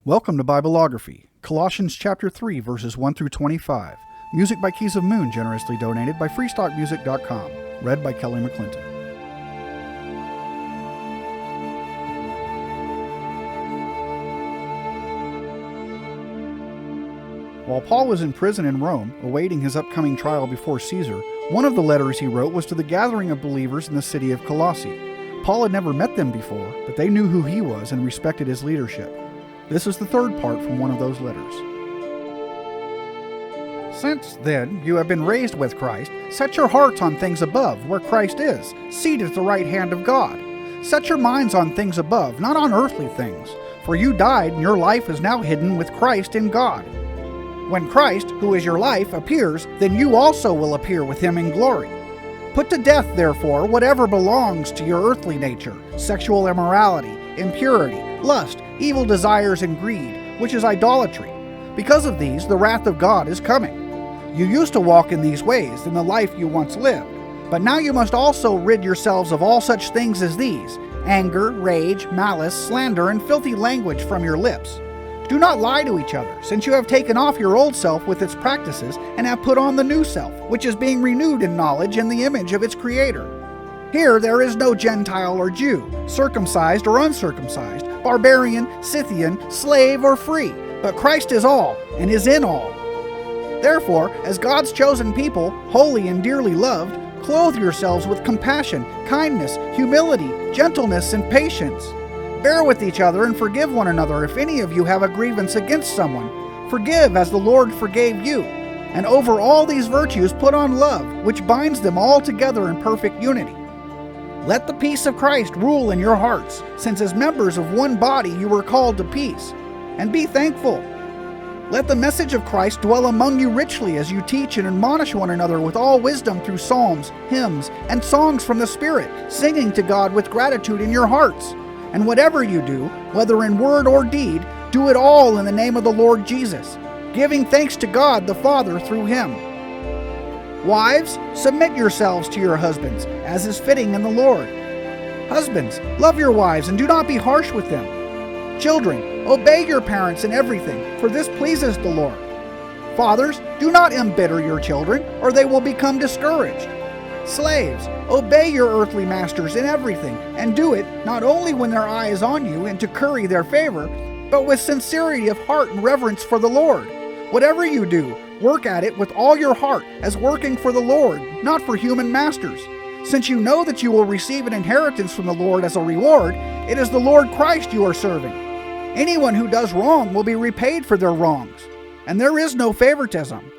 Welcome to Bibleography, Colossians chapter 3, verses 1 through 25. Music by Keys of Moon, generously donated by freestockmusic.com. Read by Kelly McClinton. While Paul was in prison in Rome, awaiting his upcoming trial before Caesar, one of the letters he wrote was to the gathering of believers in the city of Colossae. Paul had never met them before, but they knew who he was and respected his leadership. This is the third part from one of those letters. Since, then, you have been raised with Christ, set your hearts on things above, where Christ is, seated at the right hand of God. Set your minds on things above, not on earthly things, for you died, and your life is now hidden with Christ in God. When Christ, who is your life, appears, then you also will appear with him in glory. Put to death, therefore, whatever belongs to your earthly nature, sexual immorality, impurity, lust, evil desires, and greed, which is idolatry. Because of these, the wrath of God is coming. You used to walk in these ways in the life you once lived, but now you must also rid yourselves of all such things as these: anger, rage, malice, slander, and filthy language from your lips. Do not lie to each other, since you have taken off your old self with its practices and have put on the new self, which is being renewed in knowledge in the image of its Creator. Here there is no Gentile or Jew, circumcised or uncircumcised, barbarian, Scythian, slave or free, but Christ is all and is in all. Therefore, as God's chosen people, holy and dearly loved, clothe yourselves with compassion, kindness, humility, gentleness, and patience. Bear with each other and forgive one another if any of you have a grievance against someone. Forgive as the Lord forgave you. And over all these virtues put on love, which binds them all together in perfect unity. Let the peace of Christ rule in your hearts, since as members of one body you were called to peace. And be thankful. Let the message of Christ dwell among you richly as you teach and admonish one another with all wisdom through psalms, hymns, and songs from the Spirit, singing to God with gratitude in your hearts. And whatever you do, whether in word or deed, do it all in the name of the Lord Jesus, giving thanks to God the Father through him. Wives, submit yourselves to your husbands, as is fitting in the Lord. Husbands, love your wives and do not be harsh with them. Children, obey your parents in everything, for this pleases the Lord. Fathers, do not embitter your children, or they will become discouraged. Slaves, obey your earthly masters in everything, and do it not only when their eye is on you and to curry their favor, but with sincerity of heart and reverence for the Lord. Whatever you do, work at it with all your heart, as working for the Lord, not for human masters. Since you know that you will receive an inheritance from the Lord as a reward, it is the Lord Christ you are serving. Anyone who does wrong will be repaid for their wrongs, and there is no favoritism.